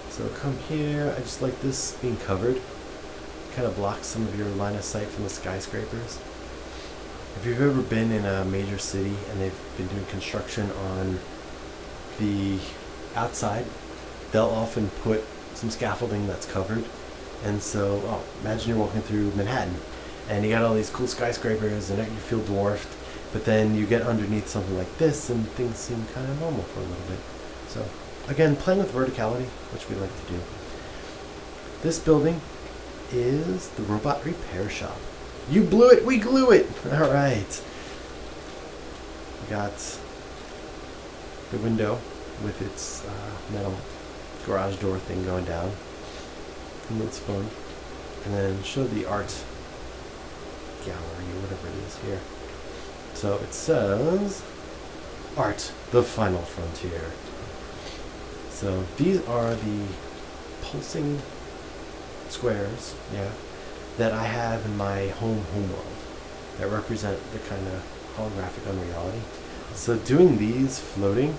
So come here. I just like this being covered. Kind of blocks some of your line of sight from the skyscrapers. If you've ever been in a major city and they've been doing construction on the outside, they'll often put some scaffolding that's covered. And so, imagine you're walking through Manhattan and you got all these cool skyscrapers and you feel dwarfed. But then you get underneath something like this and things seem kind of normal for a little bit. So, again, playing with verticality, which we like to do. This building is the robot repair shop. You blew it, we glue it! Alright. We got the window with its metal garage door thing going down. And that's fun. And then show the art gallery, or whatever it is here. So it says, Art, the Final Frontier. So these are the pulsing squares, that I have in my home world that represent the kind of holographic unreality. So doing these floating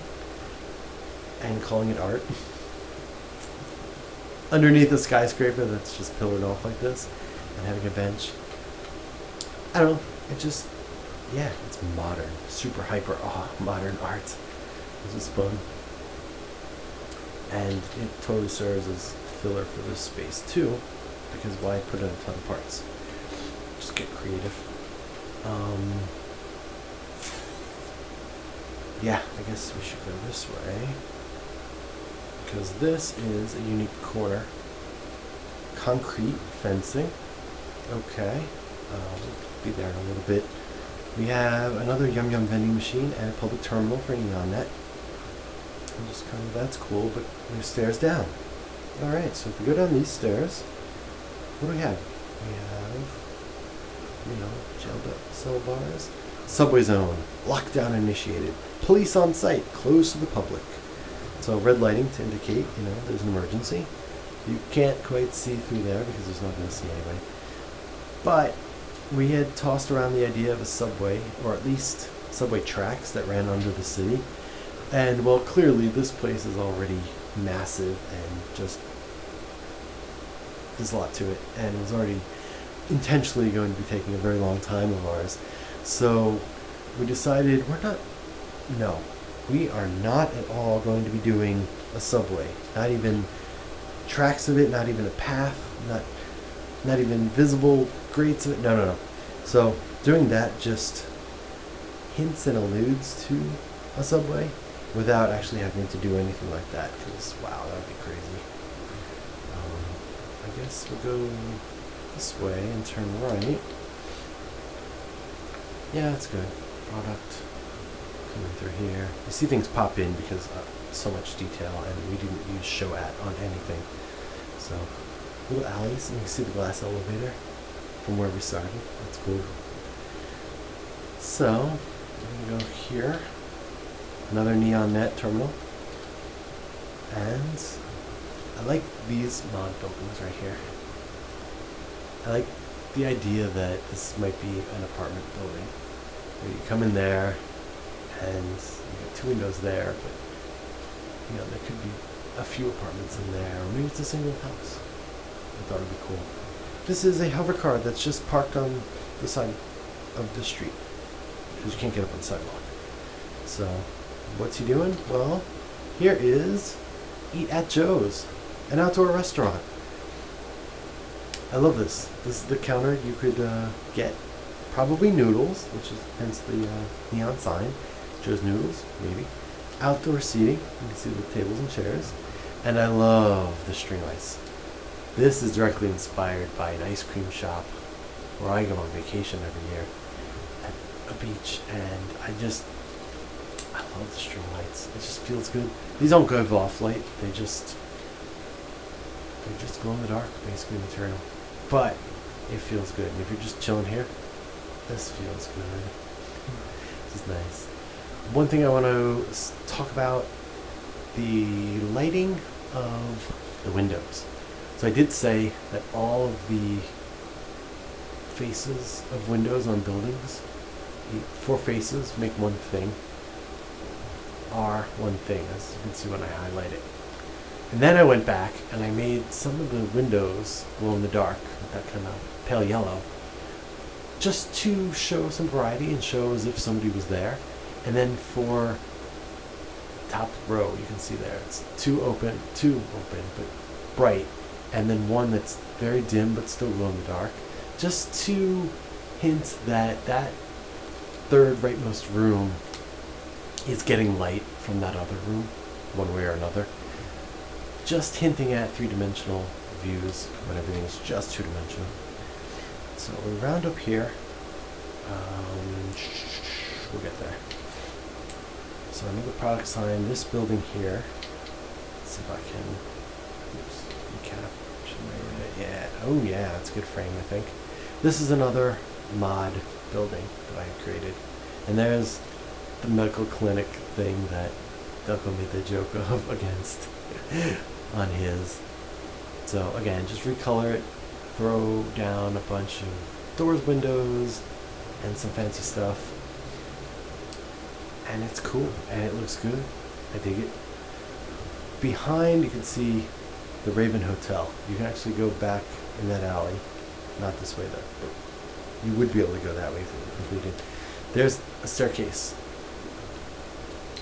and calling it art underneath a skyscraper that's just pillared off like this and having a bench, I don't know, it just, it's modern, super hyper, modern art. This is fun. And it totally serves as filler for this space too, because why put in a ton of parts? Just get creative. I guess we should go this way, because this is a unique corner. Concrete fencing. Okay, we'll be there in a little bit. We have another Yum Yum vending machine and a public terminal for NeonNet. And just kind of, that's cool, but there's stairs down. Alright, so if we go down these stairs, what do we have? We have, jailed up cell bars. Subway zone, lockdown initiated. Police on site, closed to the public. So red lighting to indicate, there's an emergency. You can't quite see through there because there's nothing to see anyway. But we had tossed around the idea of a subway, or at least subway tracks that ran under the city. And well, clearly this place is already massive and just, there's a lot to it. And it was already intentionally going to be taking a very long time of ours. So we decided we are not at all going to be doing a subway. Not even tracks of it, not even a path, not even visible grates of it. No. So doing that just hints and alludes to a subway without actually having to do anything like that, because wow, that would be crazy. I guess we'll go this way and turn right. Yeah, that's good. Product coming through here. You see things pop in because so much detail, and we didn't use show at on anything. So little alleys, and you can see the glass elevator from where we started. That's cool. So we're gonna go here. Another neon net terminal. And I like these mod buildings right here. I like the idea that this might be an apartment building. Where you come in there and you get two windows there, but you know, there could be a few apartments in there, or maybe it's a single house. I thought it'd be cool. This is a hover car that's just parked on the side of the street, because you can't get up on the sidewalk. So, what's he doing? Well, here is Eat at Joe's, an outdoor restaurant. I love this. This is the counter. You could get probably noodles, which is hence the neon sign. Joe's Noodles, maybe. Outdoor seating. You can see the tables and chairs. And I love the string lights. This is directly inspired by an ice cream shop where I go on vacation every year at a beach, and I love the string lights. It just feels good. These don't give off light. They're just glow in the dark, basically, material. But it feels good. And if you're just chilling here, this feels good. This is nice. One thing I want to talk about, the lighting of the windows. So I did say that all of the faces of windows on buildings, the four faces make one thing, are one thing, as you can see when I highlight it. And then I went back and I made some of the windows glow in the dark with that kind of pale yellow, just to show some variety and show as if somebody was there. And then for top row, you can see there, it's two open, but bright, and then one that's very dim but still glow in the dark, just to hint that that third rightmost room is getting light from that other room, one way or another. Just hinting at three-dimensional views when everything is just two-dimensional. So we round up here. We'll get there. So another product sign, this building here. Let's see if I can capture it. Yeah, oh yeah, that's a good frame, I think. This is another mod building that I created. And there's the medical clinic thing that Delco made the joke of against on his. So again, just recolor it, throw down a bunch of doors, windows, and some fancy stuff. And it's cool, and it looks good. I dig it. Behind, you can see the Raven Hotel. You can actually go back in that alley. Not this way, though, but you would be able to go that way if it were completed. There's a staircase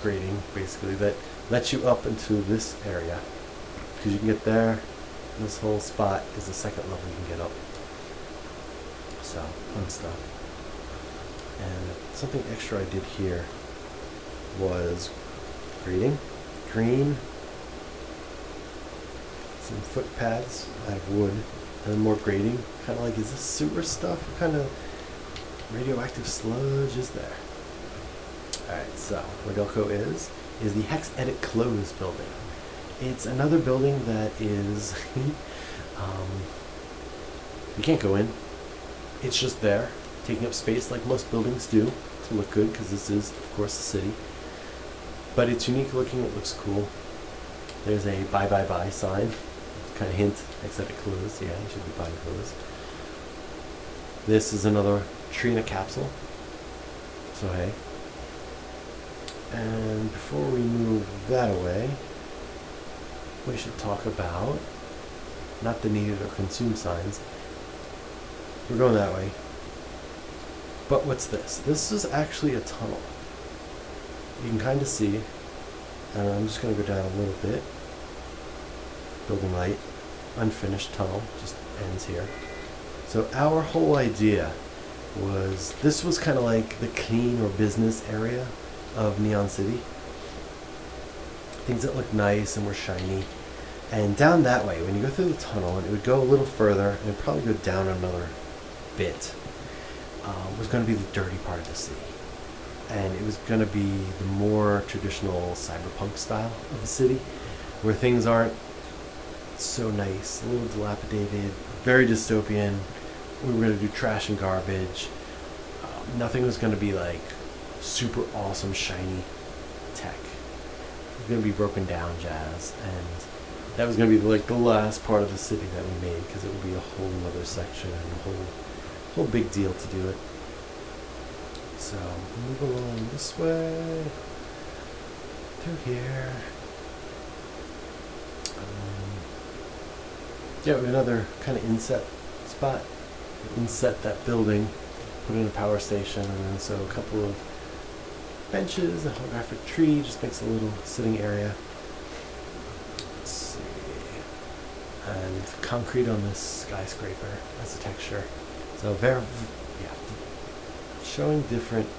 grating, basically, that lets you up into this area. Because you can get there. This whole spot is the second level you can get up. So, fun stuff. And something extra I did here was grating, green, some foot pads out of wood, and then more grating. Kind of like, is this sewer stuff? What kind of radioactive sludge is there? Alright, so where Delco is the Hex Edit Close building. It's another building that is, you can't go in. It's just there, taking up space like most buildings do to look good, because this is, of course, the city. But it's unique looking, it looks cool. There's a bye bye bye sign, kind of hint, Hex Edit Close. Yeah, you should be buying clothes. This is another tree in a capsule. So hey. And before we move that away, we should talk about not the needed or consumed signs, we're going that way. But what's this? This is actually a tunnel. You can kind of see. And I'm just going to go down a little bit. Building light. Unfinished tunnel. Just ends here. So our whole idea was, this was kind of like the clean or business area of Neon City. Things that look nice and were shiny. And down that way, when you go through the tunnel, and it would go a little further, and it would probably go down another bit, was going to be the dirty part of the city. And it was going to be the more traditional cyberpunk style of the city, where things aren't so nice, a little dilapidated, very dystopian. We were going to do trash and garbage. Nothing was going to be like super awesome, shiny tech. It was going to be broken down jazz, and that was going to be like the last part of the city that we made, because it would be a whole other section and a whole big deal to do it. So move along this way, through here. Yeah, we have another kind of inset spot. Inset that building, put in a power station, and then so a couple of benches, a holographic tree, just makes a little sitting area. Let's see. And concrete on this skyscraper as a texture. So very, yeah, showing different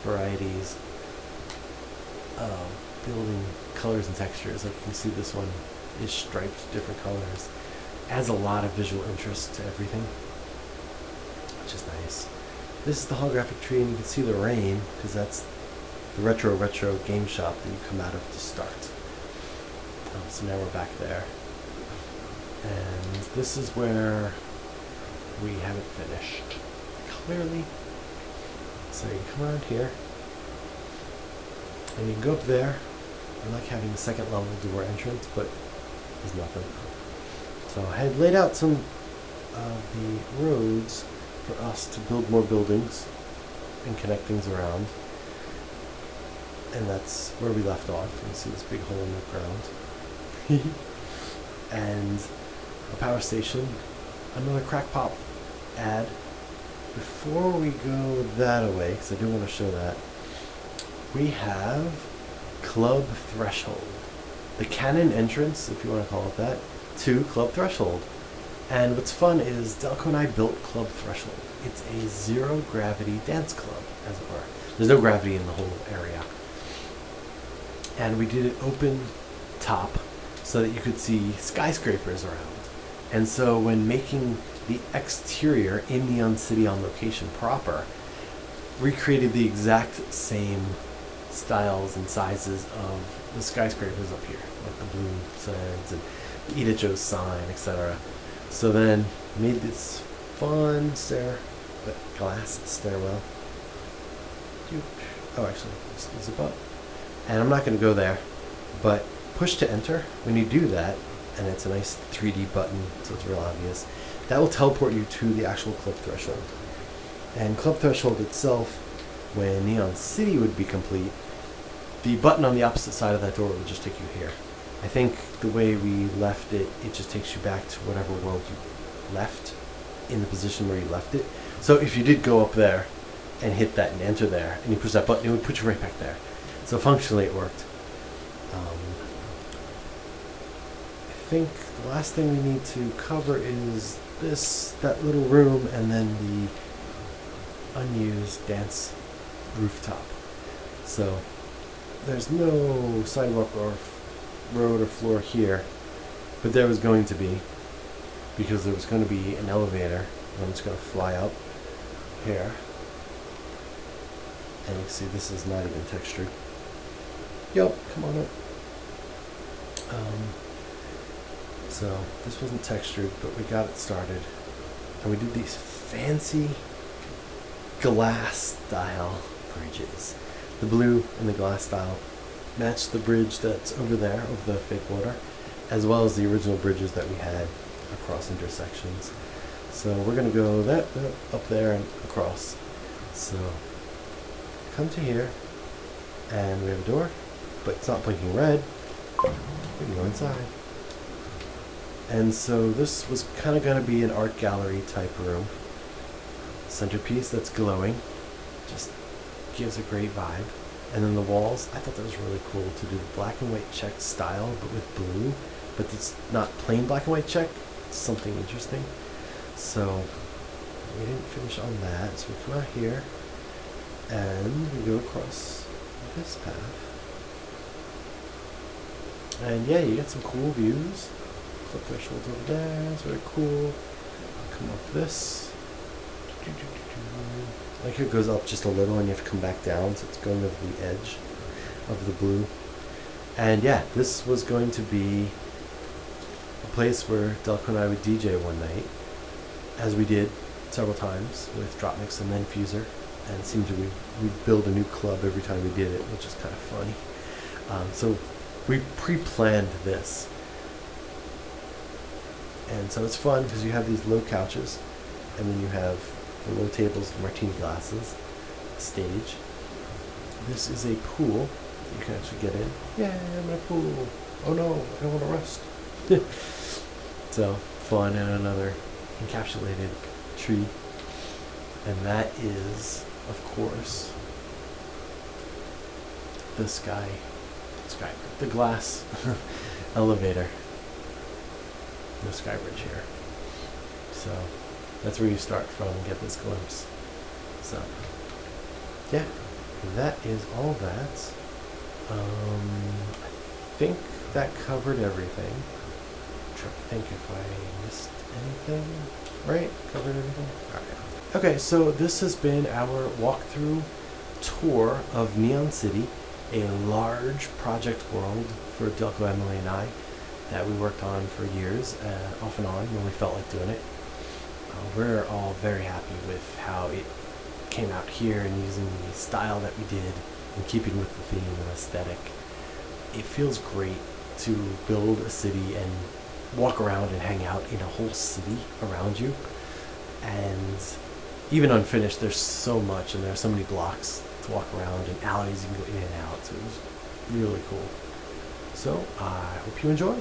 varieties of building colors and textures. Like you can see, this one is striped different colors. Adds a lot of visual interest to everything, which is nice. This is the holographic tree, and you can see the rain, because that's the retro game shop that you come out of to start. So now we're back there. And this is where we haven't finished, clearly. So you come around here, and you can go up there. I like having the second level door entrance, but there's nothing. So I had laid out some of the roads for us to build more buildings and connect things around. And that's where we left off. You can see this big hole in the ground. And a power station, another crack pop ad. Before we go that away, because I do want to show that, we have Club Threshold. The canon entrance, if you want to call it that, to Club Threshold. And what's fun is Delco and I built Club Threshold. It's a zero gravity dance club, as it were. There's no gravity in the whole area. And we did it open top so that you could see skyscrapers around. And so when making the exterior in Neon City on location proper, recreated the exact same styles and sizes of the skyscrapers up here, like the blue signs and Eat at Joe's sign, etc. So then made this fun glass stairwell. Oh, actually, this is above. And I'm not going to go there, but push to enter. When you do that, and it's a nice 3D button, so it's real obvious, that will teleport you to the actual Club Threshold. And Club Threshold itself, when Neon City would be complete, the button on the opposite side of that door would just take you here. I think the way we left it, it just takes you back to whatever world you left, in the position where you left it. So if you did go up there and hit that and enter there, and you push that button, it would put you right back there. So functionally it worked. I think the last thing we need to cover is that little room, and then the unused dance rooftop. So there's no sidewalk or road or floor here, but there was going to be, because there was going to be an elevator, and I'm just going to fly up here, and you can see this is not even textured. Yup, come on up. So this wasn't textured, but we got it started, and we did these fancy glass style bridges. The blue and the glass style matched the bridge that's over there, over the fake water, as well as the original bridges that we had across intersections. So we're going to go that up there and across. So come to here, and we have a door, but it's not blinking red. We can go inside. And so this was kind of going to be an art gallery type room. centerpiece that's glowing. Just gives a great vibe. And then the walls, I thought that was really cool to do the black and white check style, but with blue. But it's not plain black and white check. It's something interesting. So we didn't finish on that. So we come out here and we go across this path. And yeah, you get some cool views. Clip thresholds over there. It's very cool. Come up this. Like it goes up just a little and you have to come back down, so it's going over the edge of the blue. And yeah, this was going to be a place where Delco and I would DJ one night, as we did several times with Drop Mix and then Fuser. And it seemed to we'd build a new club every time we did it, which is kind of funny. So we pre-planned this. And so it's fun because you have these low couches, and then you have the low tables, the martini glasses, stage. This is a pool that you can actually get in. Yeah, I'm in a pool. Oh no, I don't want to rust. So fun, and another encapsulated tree. And that is, of course, the the glass elevator. No sky bridge here. So that's where you start from and get this glimpse. So yeah, that is all that. I think that covered everything. I'm trying to think if I missed anything. Right? Covered everything? Alright. Okay, so this has been our walkthrough tour of Neon City, a large project world for Delco, Emily, and I that we worked on for years, off and on when we felt like doing it. We're all very happy with how it came out here and using the style that we did and keeping with the theme and aesthetic. It feels great to build a city and walk around and hang out in a whole city around you. And even unfinished, there's so much, and there's so many blocks to walk around and alleys you can go in and out. So it was really cool. So I hope you enjoy.